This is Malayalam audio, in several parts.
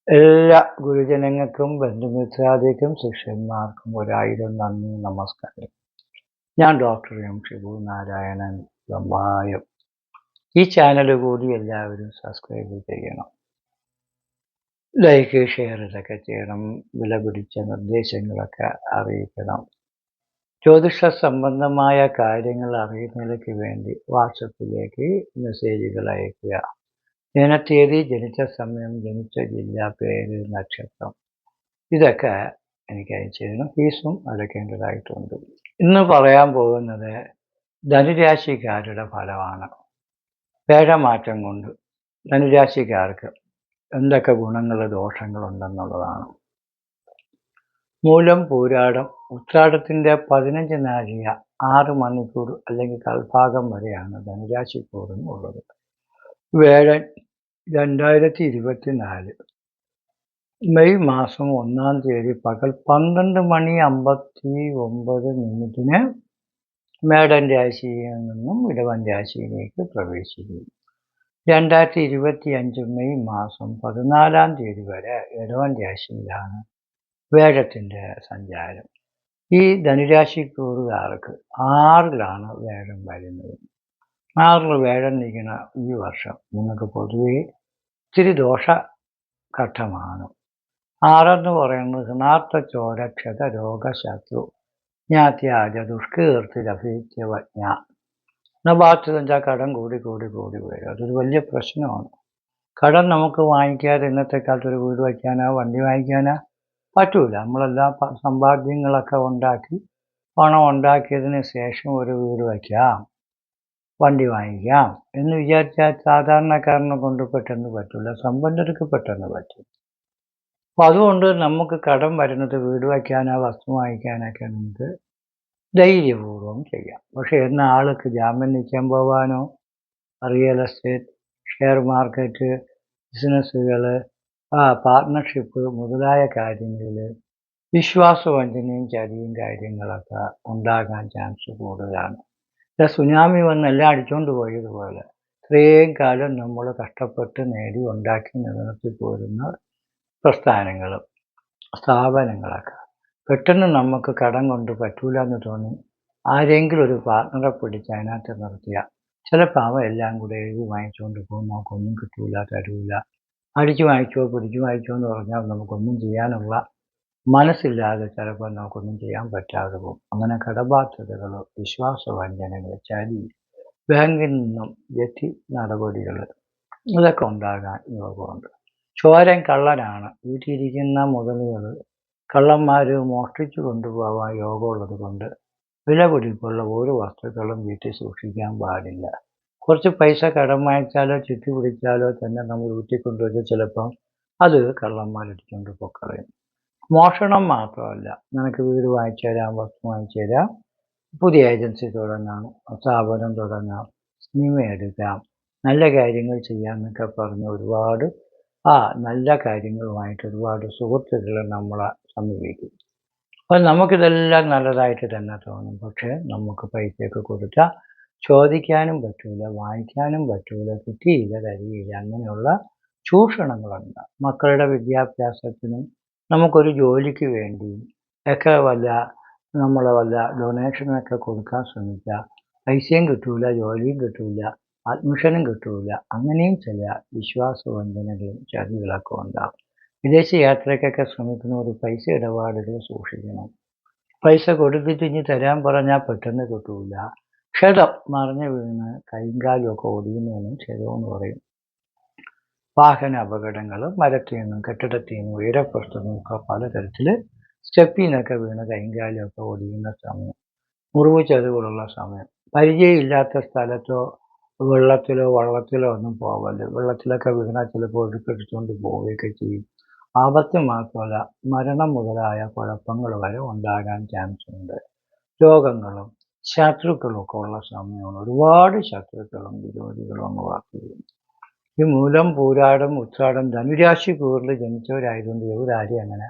എല്ലാ ഗുരുജനങ്ങൾക്കും ബന്ധുമിത്രാദിക്കും ശിഷ്യന്മാർക്കും ഒരായിരം നന്ദി നമസ്കാരം. ഞാൻ ഡോക്ടർ എം ഷിബു നാരായണൻ വെമ്പായം. ഈ ചാനൽ കൂടി എല്ലാവരും സബ്സ്ക്രൈബ് ചെയ്യണം, ലൈക്ക് ഷെയർ ഇതൊക്കെ ചെയ്യണം. വില പിടിച്ച നിർദ്ദേശങ്ങളൊക്കെ അറിയിക്കണം. ജ്യോതിഷ സംബന്ധമായ കാര്യങ്ങൾ അറിയുന്നതിലേക്ക് വേണ്ടി വാട്സപ്പിലേക്ക് മെസ്സേജുകൾ അയയ്ക്കുക. ജനതീയതി, ജനിച്ച സമയം, ജനിച്ച ജില്ല, പേര്, നക്ഷത്രം ഇതൊക്കെ എനിക്ക് അയച്ചു തരണം. ഫീസും അടയ്ക്കേണ്ടതായിട്ടുണ്ട്. ഇന്ന് പറയാൻ പോകുന്നത് ധനുരാശിക്കാരുടെ ഫലമാണ്. വേഴമാറ്റം കൊണ്ട് ധനുരാശിക്കാർക്ക് എന്തൊക്കെ ഗുണങ്ങൾ ദോഷങ്ങളുണ്ടെന്നുള്ളതാണ്. മൂലം, പൂരാടം, ഉത്രാടത്തിൻ്റെ 15 നാഴിക 6 മണിക്കൂർ അല്ലെങ്കിൽ കൽഭാഗം വരെയാണ് ധനുരാശിക്കൂറിന് ഉള്ളത്. വേഴൻ 2024 മെയ് മാസം 1-ാം തീയതി പകൽ 12:59 മേടൻ രാശിയിൽ നിന്നും ഇടവൻ രാശിയിലേക്ക് പ്രവേശിക്കും. 2025 മെയ് മാസം 14-ാം തീയതി വരെ ഇടവൻ രാശിയിലാണ് വേഴത്തിൻ്റെ സഞ്ചാരം. ഈ ധനുരാശിക്കൂറുകാർക്ക് 6-ലാണ് വേഴം വരുന്നത്. 6-ൽ വേഴം നിൽക്കുന്ന ഈ വർഷം നിങ്ങൾക്ക് പൊതുവെ ഇത്തിരി ദോഷഘട്ടമാണ്. 6 പറയുന്നത് ഹൃണാർത്ഥ ചോര ക്ഷത രോഗ ശത്രു ജ്ഞാത്യാജ ദുഷ്കീർത്തി അഭീത്യവജ്ഞ. ബാധ്യത കടം കൂടി വരും. അതൊരു വലിയ പ്രശ്നമാണ്. കടം നമുക്ക് വാങ്ങിക്കാതെ ഇന്നത്തെ കാലത്ത് ഒരു വീട് വയ്ക്കാനോ വണ്ടി വാങ്ങിക്കാനോ പറ്റൂല. നമ്മളെല്ലാ സമ്പാദ്യങ്ങളൊക്കെ ഉണ്ടാക്കി പണം ഉണ്ടാക്കിയതിന് ശേഷം ഒരു വീട് വയ്ക്കാം, വണ്ടി വാങ്ങിക്കാം എന്ന് വിചാരിച്ചാൽ സാധാരണക്കാരനെ കൊണ്ട് പെട്ടെന്ന് പറ്റില്ല, സമ്പന്നർക്ക് പെട്ടെന്ന് പറ്റും. അപ്പോൾ അതുകൊണ്ട് നമുക്ക് കടം വരുന്നത് വീട് വയ്ക്കാനോ വസ്തു വാങ്ങിക്കാനൊക്കെ നമുക്ക് ധൈര്യപൂർവ്വം ചെയ്യാം. പക്ഷേ എന്ന ആൾക്ക് ജാമ്യം നിൽക്കാൻ പോകാനോ റിയൽ എസ്റ്റേറ്റ്, ഷെയർ മാർക്കറ്റ്, ബിസിനസ്സുകൾ, പാർട്ട്ണർഷിപ്പ് മുതലായ കാര്യങ്ങളിൽ വിശ്വാസവഞ്ചനയും ചതിയും കാര്യങ്ങളൊക്കെ ഉണ്ടാകാൻ ചാൻസ് കൂടുതലാണ്. സുനാമി വന്ന് എല്ലാം അടിച്ചുകൊണ്ട് പോയതുപോലെ ഇത്രയും കാലം നമ്മൾ കഷ്ടപ്പെട്ട് നേടി ഉണ്ടാക്കി നിലനിർത്തി പോരുന്ന പ്രസ്ഥാനങ്ങളും സ്ഥാപനങ്ങളൊക്കെ പെട്ടെന്ന് നമുക്ക് കടം കൊണ്ട് പറ്റൂല എന്ന് തോന്നി ആരെങ്കിലും ഒരു പാർട്ട്ണറെ പിടിച്ച് അതിനകത്ത് നിർത്തിയാൽ ചിലപ്പോൾ അവ എല്ലാം കൂടെ എഴുതി വാങ്ങിച്ചുകൊണ്ട് പോകും. നമുക്കൊന്നും കിട്ടൂല, തരൂല. അടിച്ചു വാങ്ങിച്ചോ പിടിച്ചു വാങ്ങിച്ചോ എന്ന് പറഞ്ഞാൽ നമുക്കൊന്നും ചെയ്യാനുള്ള മനസ്സില്ലാതെ ചിലപ്പോൾ നമുക്കൊന്നും ചെയ്യാൻ പറ്റാതെ പോകും. അങ്ങനെ കടബാധ്യതകൾ, വിശ്വാസവഞ്ചനകൾ, ചതി, ബാങ്കിൽ നിന്നും ജപ്തി നടപടികൾ ഇതൊക്കെ ഉണ്ടാകാൻ യോഗമുണ്ട്. ചോരൻ കള്ളനാണ്. വീട്ടിലിരിക്കുന്ന മുതലുകൾ കള്ളന്മാർ മോഷ്ടിച്ചു കൊണ്ടുപോകാൻ യോഗമുള്ളത് കൊണ്ട് വില പിടിപ്പുള്ള ഒരു വസ്തുക്കളും വീട്ടിൽ സൂക്ഷിക്കാൻ പാടില്ല. കുറച്ച് പൈസ കടം വാങ്ങിച്ചാലോ ചുറ്റി പിടിച്ചാലോ തന്നെ നമ്മൾ വീട്ടിൽ കൊണ്ടുവച്ചാൽ ചിലപ്പം അത് കള്ളന്മാരടിച്ചുകൊണ്ട് പൊക്കളയും. മോഷണം മാത്രമല്ല, നിനക്ക് വീട് വാങ്ങിച്ചു തരാം, വസ്തു വാങ്ങിച്ചു തരാം, പുതിയ ഏജൻസി തുടങ്ങാം, സ്ഥാപനം തുടങ്ങാം, സിനിമ എടുക്കാം, നല്ല കാര്യങ്ങൾ ചെയ്യാമെന്നൊക്കെ പറഞ്ഞ് ഒരുപാട് നല്ല കാര്യങ്ങളുമായിട്ട് ഒരുപാട് സുഹൃത്തുക്കൾ നമ്മളെ സമീപിക്കും. അപ്പം നമുക്കിതെല്ലാം നല്ലതായിട്ട് തന്നെ തോന്നും. പക്ഷേ നമുക്ക് പൈസയൊക്കെ കൊടുത്താൽ ചോദിക്കാനും പറ്റൂല, വാങ്ങിക്കാനും പറ്റൂല, കിട്ടിയില്ല, തരികയില്ല, അങ്ങനെയുള്ള ചൂഷണങ്ങളുണ്ട്. മക്കളുടെ വിദ്യാഭ്യാസത്തിനും നമുക്കൊരു ജോലിക്ക് വേണ്ടിയും ഒക്കെ വല്ല ഡൊണേഷനൊക്കെ കൊടുക്കാൻ ശ്രമിക്കുക. പൈസയും കിട്ടൂല, ജോലിയും കിട്ടൂല, അഡ്മിഷനും കിട്ടൂല. അങ്ങനെയും ചില വിശ്വാസവഞ്ചനകളും ചതികളൊക്കെ ഉണ്ടാകും. വിദേശ യാത്രയ്ക്കൊക്കെ ശ്രമിക്കുന്നവർ പൈസ ഇടപാടുകൾ സൂക്ഷിക്കണം. പൈസ കൊടുത്തിട്ട് ഇനി തരാൻ പറഞ്ഞാൽ പെട്ടെന്ന് കിട്ടൂല. ക്ഷതം മറിഞ്ഞു വീണ് കൈയും കാലും ഒക്കെ ഒടിയുന്നതിനും ക്ഷതമെന്ന് പറയും. വാഹന അപകടങ്ങൾ, മരത്തിൽ നിന്നും കെട്ടിടത്തിൽ നിന്നും ഉയരപ്പുറത്തു നിന്നൊക്കെ പലതരത്തിൽ സ്റ്റെപ്പിൽ നിന്നൊക്കെ വീണ് കൈയും കാലും ഒക്കെ ഒടിയുന്ന സമയം, മുറിവ് ചതവുകളുള്ള സമയം. പരിചയമില്ലാത്ത സ്ഥലത്തോ വെള്ളത്തിലോ വള്ളത്തിലോ ഒന്നും പോകല്. വെള്ളത്തിലൊക്കെ വീണാൽ ചിലപ്പോൾ ഒഴുക്കെടുത്തുകൊണ്ട് പോവുകയൊക്കെ ചെയ്യും. ആപത്ത് മാത്രമല്ല, മരണം മുതലായ കുഴപ്പങ്ങൾ വരെ ഉണ്ടാകാൻ ചാൻസ് ഉണ്ട്. രോഗങ്ങളും ശത്രുക്കളും ഒക്കെ ഉള്ള സമയമാണ്. ഒരുപാട് ശത്രുക്കളും വിരോധികളും അങ്ങ് വാക്കുകയും. ഈ മൂലം, പൂരാടം, ഉത്രാടം ധനുരാശി കൂറിൽ ജനിച്ചവരായതുകൊണ്ട് ഇവരാരെയും അങ്ങനെ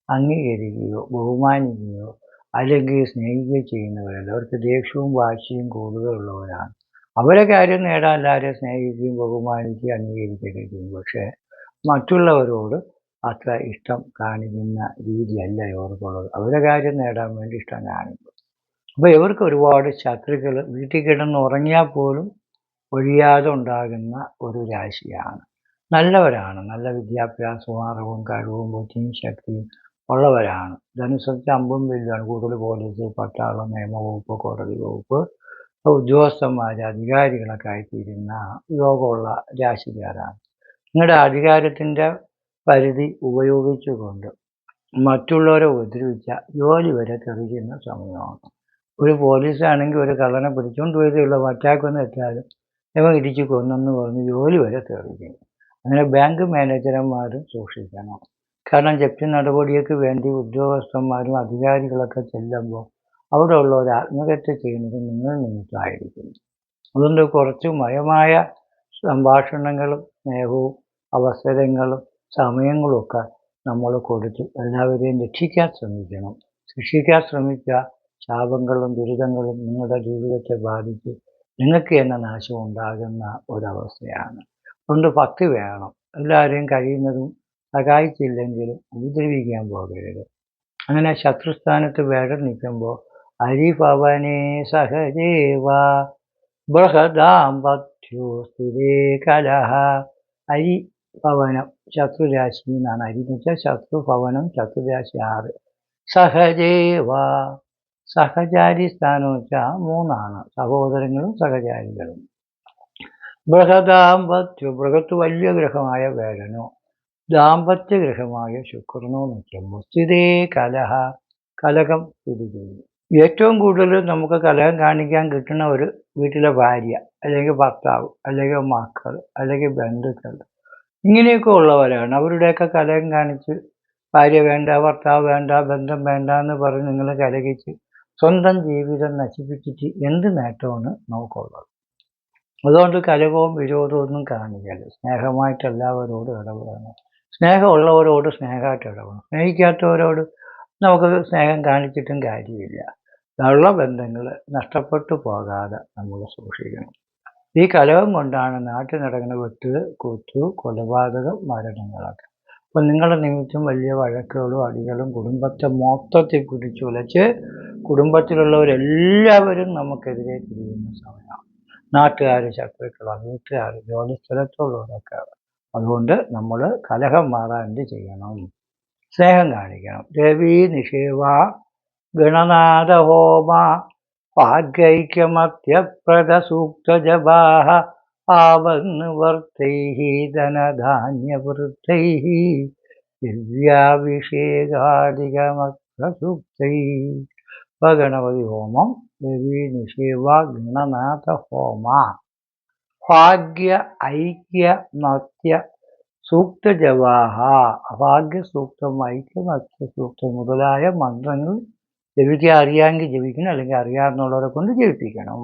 അംഗീകരിക്കുകയോ ബഹുമാനിക്കുകയോ അല്ലെങ്കിൽ സ്നേഹിക്കുകയോ ചെയ്യുന്നവരല്ല. അവർക്ക് ദേഷ്യവും വാശിയും കൂടുതലുള്ളവരാണ്. അവരെ കാര്യം നേടാൻ എല്ലാവരെയും സ്നേഹിക്കുകയും ബഹുമാനിക്കുകയും അംഗീകരിക്കുകയൊക്കെ ചെയ്യും. പക്ഷേ മറ്റുള്ളവരോട് അത്ര ഇഷ്ടം കാണിക്കുന്ന രീതിയല്ല ഇവർക്കുള്ളത്. അവരുടെ കാര്യം നേടാൻ വേണ്ടി ഇഷ്ടം കാണിക്കും. അപ്പോൾ ഇവർക്ക് ഒരുപാട് ശത്രുക്കൾ വീട്ടിൽ കിടന്ന് ഉറങ്ങിയാൽ പോലും ഒഴിയാതെ ഉണ്ടാകുന്ന ഒരു രാശിയാണ്. നല്ലവരാണ്, നല്ല വിദ്യാഭ്യാസവും അറിവും കഴിവും ബുദ്ധിയും ശക്തിയും ഉള്ളവരാണ്. ധനുസത്തിൽ അമ്പും വില്ലുമാണ്. കൂടുതൽ പോലീസ്, പട്ടാളം, നിയമവകുപ്പ്, കോടതി വകുപ്പ്, ഉദ്യോഗസ്ഥന്മാർ, അധികാരികളൊക്കെ ആയിത്തീരുന്ന യോഗമുള്ള രാശിക്കാരാണ്. നിങ്ങളുടെ അധികാരത്തിൻ്റെ പരിധി ഉപയോഗിച്ചുകൊണ്ട് മറ്റുള്ളവരെ ഉപദ്രവിച്ച ജോലി വരെ തെറിക്കുന്ന സമയമാണ്. ഒരു പോലീസാണെങ്കിൽ ഒരു കള്ളനെ പിടിച്ചുകൊണ്ട് പോയതേയുള്ള അറ്റാക്കൊന്നും എത്തിയാലും ഇവ ഇടിച്ച് കൊന്നെന്ന് പറഞ്ഞ് ജോലി വരെ തെറിക്കും. അങ്ങനെ ബാങ്ക് മാനേജർമാരും സൂക്ഷിക്കണം. കാരണം ജപ്തി നടപടിക്ക് വേണ്ടി ഉദ്യോഗസ്ഥന്മാരും അധികാരികളൊക്കെ ചെല്ലുമ്പോൾ അവിടെ ഉള്ളവർ ആത്മഹത്യ ചെയ്യുന്നത് നിങ്ങൾ നിമിത്തമായിരിക്കും. അതുകൊണ്ട് കുറച്ച് മയമായ സംഭാഷണങ്ങളും സ്നേഹവും അവസരങ്ങളും സമയങ്ങളുമൊക്കെ നമ്മൾ കൊടുത്ത് എല്ലാവരെയും രക്ഷിക്കാൻ ശ്രമിക്കണം. ശിക്ഷിക്കാൻ ശ്രമിക്കുക ശാപങ്ങളും ദുരിതങ്ങളും നിങ്ങളുടെ ജീവിതത്തെ ബാധിച്ച് നിങ്ങൾക്ക് തന്നെ നാശം ഉണ്ടാകുന്ന ഒരവസ്ഥയാണ്. അതുകൊണ്ട് ഭക്തി വേണം. എല്ലാവരെയും കഴിയുന്നതും സഹായിച്ചില്ലെങ്കിലും ഉപദ്രവിക്കാൻ പോകരുത്. അങ്ങനെ ശത്രുസ്ഥാനത്ത് വേടം നിൽക്കുമ്പോൾ ഹരിഭവനേ സഹദേവ ബൃഹദാമ്പത്യോ സ്ഥിരേ കലഹ. ഹരിഭവനം ശത്രുരാശി എന്നാണ്. ഹരി എന്ന് വെച്ചാൽ ശത്രുഭവനം, ശത്രുരാശി 6. സഹദേവ സഹചാരി സ്ഥാനം വെച്ചാൽ 3 സഹോദരങ്ങളും സഹചാരികളും. ബൃഹദാമ്പത്യോ ബൃഹത്ത് വലിയ ഗ്രഹമായ വേടനോ ദാമ്പത്യ ഗ്രഹമായ ശുക്രനോ നിൽക്കുമ്പോൾ സ്ഥിരേ കലഹ കലഹം സ്ഥിതി ചെയ്യും. ഏറ്റവും കൂടുതൽ നമുക്ക് കലഹം കാണിക്കാൻ കിട്ടുന്ന ഒരു വീട്ടിലെ ഭാര്യ, അല്ലെങ്കിൽ ഭർത്താവ്, അല്ലെങ്കിൽ മക്കൾ, അല്ലെങ്കിൽ ബന്ധുക്കൾ, ഇങ്ങനെയൊക്കെ ഉള്ളവരാണ്. അവരുടെയൊക്കെ കലഹം കാണിച്ച് ഭാര്യ വേണ്ട, ഭർത്താവ് വേണ്ട, ബന്ധം വേണ്ട എന്ന് പറഞ്ഞ് നിങ്ങൾ കലഹിച്ച് സ്വന്തം ജീവിതം നശിപ്പിച്ചിട്ട് എന്ത് നേട്ടമാണ് നമുക്കുള്ളത്? അതുകൊണ്ട് കലഹവും വിരോധവും ഒന്നും കാണിക്കരുത്. സ്നേഹമായിട്ട് എല്ലാവരോടും ഇടപെടണം. സ്നേഹമുള്ളവരോട് സ്നേഹമായിട്ട് ഇടപെടണം. സ്നേഹിക്കാത്തവരോട് നമുക്ക് സ്നേഹം കാണിച്ചിട്ടും കാര്യമില്ല. ഉള്ള ബന്ധങ്ങൾ നഷ്ടപ്പെട്ടു പോകാതെ നമ്മൾ സൂക്ഷിക്കണം. ഈ കലഹം കൊണ്ടാണ് നാട്ടിൽ നടക്കുന്ന വെട്ട്, കുത്ത്, കൊലപാതകം, മരണങ്ങളൊക്കെ. അപ്പം നിങ്ങളുടെ നിമിത്തം വലിയ വഴക്കുകളും അടികളും കുടുംബത്തെ മൊത്തത്തിൽ പിടിച്ചുലച്ച് കുടുംബത്തിലുള്ളവരെല്ലാവരും നമുക്കെതിരെ തിരിയുന്ന സമയമാണ്. നാട്ടുകാർ ശത്രുക്കളാണ്, വീട്ടുകാർ, ജോലി സ്ഥലത്തുള്ളവരൊക്കെ. അതുകൊണ്ട് നമ്മൾ കലഹം മാറാൻ എന്ത് ചെയ്യണം? സ്നേഹം കാണിക്കണം. രവി നിഷേവ ഗണനാഥ ഹോമ ഭാഗ്യൈക്യമത്യപ്രദ സൂക്തജപാഹ ആവന്നുവർത്തൈഃ ധനധാന്യവൃത്തൈഃ ദിവ്യാഭിഷേകാദികമത്രസൂക്തൈഃ. ഗണപതി ഹോമം, രവി നിഷേവ ഗണനാഥ ഹോമ, ഭാഗ്യ ഐക്യ മത്യ സൂക്തജപാഹ, ഭാഗ്യ സൂക്തം, ഐക്യമത്യ സൂക്തം മുതലായ മന്ത്രങ്ങൾ ജപിക്കാൻ അറിയാമെങ്കിൽ ജപിക്കണം, അല്ലെങ്കിൽ അറിയാവുന്നവരെ കൊണ്ട് ജപിപ്പിക്കണം.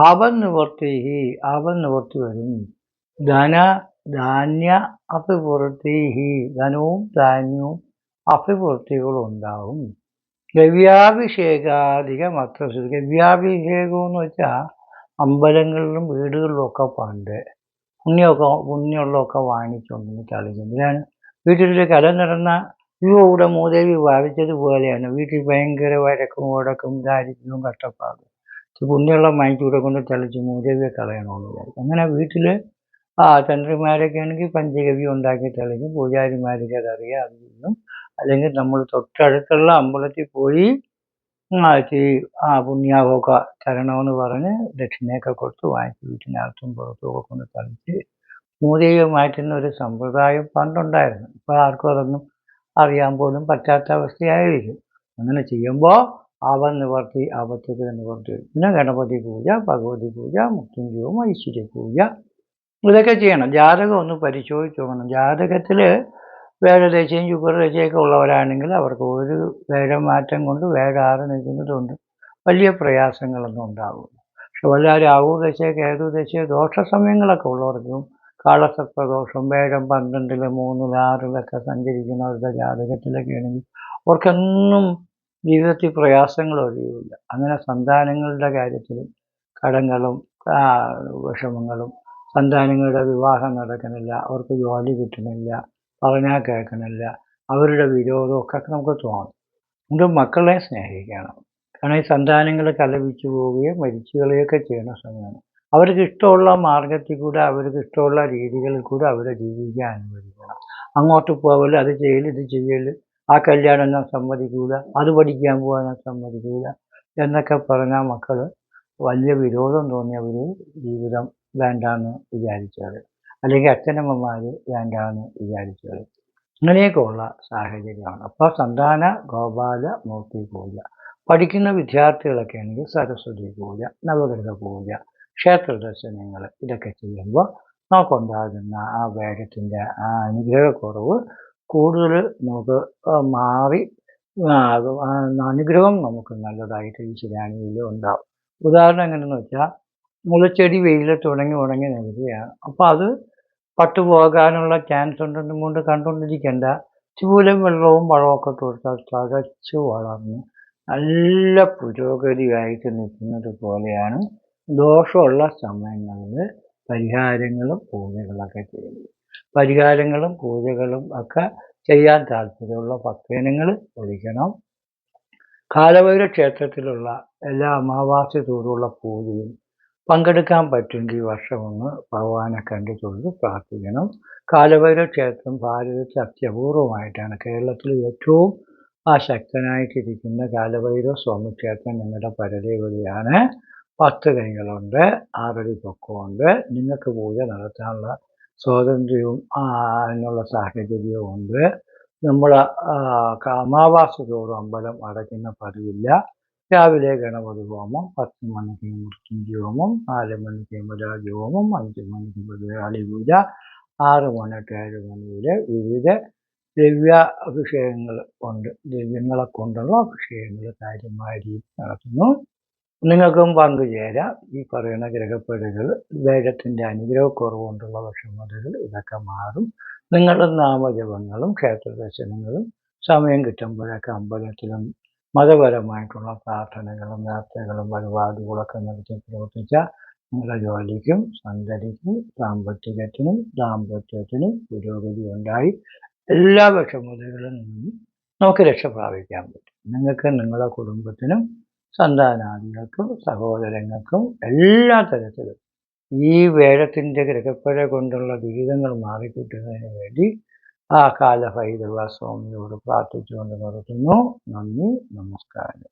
ആപന്നിവർത്തി വരും. ധന ധാന്യ അഭിവൃത്തി, ധനവും ധാന്യവും അഭിവൃത്തികളും ഉണ്ടാവും. ഗവ്യാഭിഷേകാധികമത്ര. ഗവ്യാഭിഷേകം എന്ന് വെച്ചാൽ അമ്പലങ്ങളിലും വീടുകളിലും ഒക്കെ പണ്ട് പുണ്യമുള്ളതൊക്കെ വാങ്ങിച്ചുകൊണ്ടെന്ന് തളിക്കും. ഇതിലാണ് വീട്ടിലൊരു കലം നടന്ന ഇവിടെ മൂദേവി ഭാവിച്ചതുപോലെയാണ്. വീട്ടിൽ ഭയങ്കര വഴക്കും വടക്കും ദാരിദ്ര്യവും കഷ്ടപ്പാടും. പുണ്യമുള്ള വാങ്ങിച്ചൂടെ കൊണ്ട് തളിച്ച് മൂദേവിയെ കളയണമെന്ന് പറയും. അങ്ങനെ വീട്ടിൽ തന്ത്രിമാരൊക്കെ ആണെങ്കിൽ പഞ്ചഗവ്യം ഉണ്ടാക്കി തളിക്കും. പൂജാരിമാർക്ക് അതറിയാം, അറിയുന്നു. അല്ലെങ്കിൽ നമ്മൾ തൊട്ടടുത്തുള്ള അമ്പലത്തിൽ പോയി പുണ്യാവൊക്കെ തരണമെന്ന് പറഞ്ഞ് ദക്ഷിണയൊക്കെ കൊടുത്ത് വാങ്ങിച്ച് വീട്ടിനകത്തും പുറത്തുമൊക്കെ കൊണ്ട് തളിച്ച് മൂദേവിയെ മാറ്റുന്ന ഒരു സമ്പ്രദായം പണ്ടുണ്ടായിരുന്നു. ഇപ്പോൾ ആർക്കും അതൊന്നും അറിയാൻ പോലും പറ്റാത്ത അവസ്ഥയായിരിക്കും. അങ്ങനെ ചെയ്യുമ്പോൾ ആപന്നിവർത്തി, ആപത്തുകൾ നിവർത്തി. പിന്നെ ഗണപതി പൂജ, ഭഗവതി പൂജ, മൃത്യുഞ്ജയവും ഐശ്വര്യ പൂജ, ഇതൊക്കെ ചെയ്യണം. ജാതകം ഒന്ന് പരിശോധിച്ച് നോക്കണം. ജാതകത്തിൽ വേഴദശയും ശുക്രദശയൊക്കെ ഉള്ളവരാണെങ്കിൽ അവർക്ക് ഒരു വേഴമാറ്റം കൊണ്ട് വേഴാറ് നിൽക്കുന്നതുകൊണ്ട് വലിയ പ്രയാസങ്ങളൊന്നും ഉണ്ടാവില്ല. പക്ഷെ വല്ല രാഹുദശയോ കേതുദശയോ ദോഷ സമയങ്ങളൊക്കെ ഉള്ളവർക്കും കാളസർപ്പദോഷം, വേഴം 12, 3, 6 സഞ്ചരിക്കുന്നവരുടെ ജാതകത്തിലൊക്കെ ആണെങ്കിൽ അവർക്കെന്നും ജീവിതത്തിൽ പ്രയാസങ്ങൾ ഒഴിയില്ല. അങ്ങനെ സന്താനങ്ങളുടെ കാര്യത്തിലും കടങ്ങളും വിഷമങ്ങളും, സന്താനങ്ങളുടെ വിവാഹം നടക്കുന്നില്ല, അവർക്ക് ജോലി കിട്ടുന്നില്ല, പറഞ്ഞാൽ കേൾക്കണില്ല, അവരുടെ വിരോധമൊക്കെ നമുക്ക് തോന്നും. അതുകൊണ്ട് മക്കളെ സ്നേഹിക്കണം. കാരണം ഈ സന്താനങ്ങൾ കലപിച്ചു പോവുകയും മരിച്ചു കളയുകയൊക്കെ ചെയ്യുന്ന സമയമാണ്. അവർക്ക് ഇഷ്ടമുള്ള മാർഗത്തിൽ കൂടെ, അവർക്ക് ഇഷ്ടമുള്ള രീതികളിൽ കൂടെ അവരെ ജീവിക്കാൻ അനുവദിക്കണം. അങ്ങോട്ട് പോകല്, അത് ചെയ്യല്, ഇത് ചെയ്യല്, ആ കല്യാണം ഞാൻ സമ്മതിക്കൂല, അത് പഠിക്കാൻ പോകാൻ ഞാൻ സമ്മതിക്കൂല എന്നൊക്കെ പറഞ്ഞാൽ മക്കൾ വലിയ വിരോധം തോന്നിയവർ ജീവിതം വേണ്ടാന്ന് വിചാരിച്ചാൽ, അല്ലെങ്കിൽ അച്ഛനമ്മമാർ വേണ്ടാന്ന് വിചാരിച്ചാൽ, അങ്ങനെയൊക്കെ ഉള്ള സാഹചര്യമാണ്. അപ്പോൾ സന്താന ഗോപാല മൂർത്തി പൂജ, പഠിക്കുന്ന വിദ്യാർത്ഥികളൊക്കെ ആണെങ്കിൽ സരസ്വതി പൂജ, നവഗ്രഹ പൂജ, ക്ഷേത്ര ദർശനങ്ങൾ, ഇതൊക്കെ ചെയ്യുമ്പോൾ നമുക്കുണ്ടാകുന്ന ആ വേഗത്തിൻ്റെ ആ അനുഗ്രഹക്കുറവ് കൂടുതൽ നമുക്ക് മാറി അനുഗ്രഹം നമുക്ക് നല്ലതായിട്ട് ഈശ്വരാനുകൂല്യം ഉണ്ടാവും. ഉദാഹരണം എങ്ങനെയെന്ന് വെച്ചാൽ, മുളച്ചെടി വെയിലത്ത് ഉണങ്ങി നിൽക്കുകയാണ്. അപ്പോൾ അത് പട്ടുപോകാനുള്ള ചാൻസ് ഉണ്ടെന്നും കൊണ്ട് കണ്ടുകൊണ്ടിരിക്കേണ്ട. ചൂലും വെള്ളവും വളമൊക്കെ കൊടുത്താൽ തഴച്ചു വളർന്ന് നല്ല പുരോഗതിയായിട്ട് നിൽക്കുന്നത് പോലെയാണ് ദോഷമുള്ള സമയങ്ങളിൽ പരിഹാരങ്ങളും പൂജകളൊക്കെ ചെയ്യുന്നത്. പരിഹാരങ്ങളും പൂജകളും ഒക്കെ ചെയ്യാൻ താല്പര്യമുള്ള ഭക്തജനങ്ങൾ ഒഴിക്കണം. കാലഭൈരവ ക്ഷേത്രത്തിലുള്ള എല്ലാ അമാവാസി തോറുമുള്ള പൂജയും പങ്കെടുക്കാൻ പറ്റുമെങ്കിൽ വർഷമൊന്ന് ഭഗവാനെ കണ്ടു തൊഴുത് പ്രാർത്ഥിക്കണം. കാലഭൈരവ ക്ഷേത്രം ഭാരതത്തിൽ അത്യപൂർവമായിട്ടാണ്, കേരളത്തിൽ ഏറ്റവും ശക്തനായിട്ടിരിക്കുന്ന കാലഭൈരവ സ്വാമി ക്ഷേത്രം ഞങ്ങളുടെ പരദേവതയാണ്. 10 കൈകളുണ്ട്, 6 അടി പൊക്കമുണ്ട്. നിങ്ങൾക്ക് പൂജ നടത്താനുള്ള സ്വാതന്ത്ര്യവും അതിനുള്ള സാഹചര്യവും ഉണ്ട്. നമ്മൾ അമാവാസി തോറും അമ്പലം അടയ്ക്കുന്ന പതിവില്ല. രാവിലെ ഗണപതി ഹോമം, 10 മണിക്ക് മൃത്യുഞ്ജയ ഹോമം, 4 മണിക്ക് യമരാജ ഹോമം, 5 മണിക്ക് ഭദ്രകാളി പൂജ, 6 മണി to 7 മണി വരെ വിവിധ ദ്രവ്യാഭിഷേകങ്ങൾ ഉണ്ട്. ദ്രവ്യങ്ങളെ കൊണ്ടുള്ള അഭിഷേകങ്ങൾ കാര്യമായ രീതി നടത്തുന്നു. നിങ്ങൾക്കും പങ്കുചേരാം. ഈ പറയുന്ന ഗ്രഹപ്പേടുകൾ, വേഗത്തിൻ്റെ അനുഗ്രഹക്കുറവ് കൊണ്ടുള്ള വിഷമതകൾ, ഇതൊക്കെ മാറും. നിങ്ങളുടെ നാമജപങ്ങളും ക്ഷേത്ര ദർശനങ്ങളും സമയം കിട്ടുമ്പോഴൊക്കെ അമ്പലത്തിലും മതപരമായിട്ടുള്ള പ്രാർത്ഥനകളും നേർച്ചകളും വഴിപാടുകളൊക്കെ നടത്തി പ്രവർത്തിച്ചാൽ നിങ്ങളുടെ ജോലിക്കും സന്തതിക്കും സാമ്പത്തികത്തിനും ദാമ്പത്യത്തിനും പുരോഗതി ഉണ്ടായി എല്ലാ വിഷമതകളിൽ നിന്നും നമുക്ക് രക്ഷ പ്രാപിക്കാൻ പറ്റും. നിങ്ങൾക്ക് നിങ്ങളുടെ കുടുംബത്തിനും സന്താനാദികൾക്കും സഹോദരങ്ങൾക്കും എല്ലാ തരത്തിലും ഈ വേഴത്തിൻ്റെ ഗ്രഹപ്പഴ കൊണ്ടുള്ള ദുരിതങ്ങൾ മാറിക്കിട്ടുന്നതിന് വേണ്ടി ആ കാലഭൈരവ സ്വാമിയോട് പ്രാർത്ഥിച്ചുകൊണ്ട് നിർത്തുന്നു. നന്ദി, നമസ്കാരം.